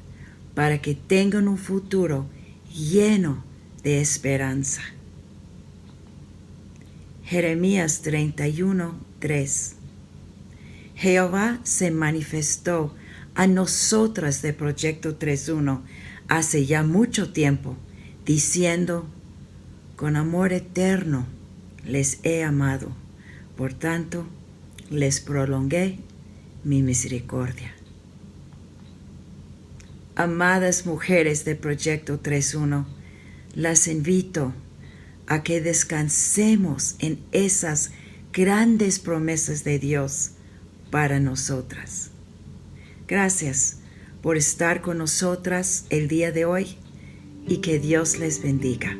para que tengan un futuro lleno de esperanza. Jeremías 31:3. Jehová se manifestó a nosotras de Proyecto 3.1 hace ya mucho tiempo, diciendo: con amor eterno les he amado, por tanto les prolongué mi misericordia. Amadas mujeres de Proyecto 3.1, las invito a que descansemos en esas grandes promesas de Dios para nosotras. Gracias por estar con nosotras el día de hoy y que Dios les bendiga.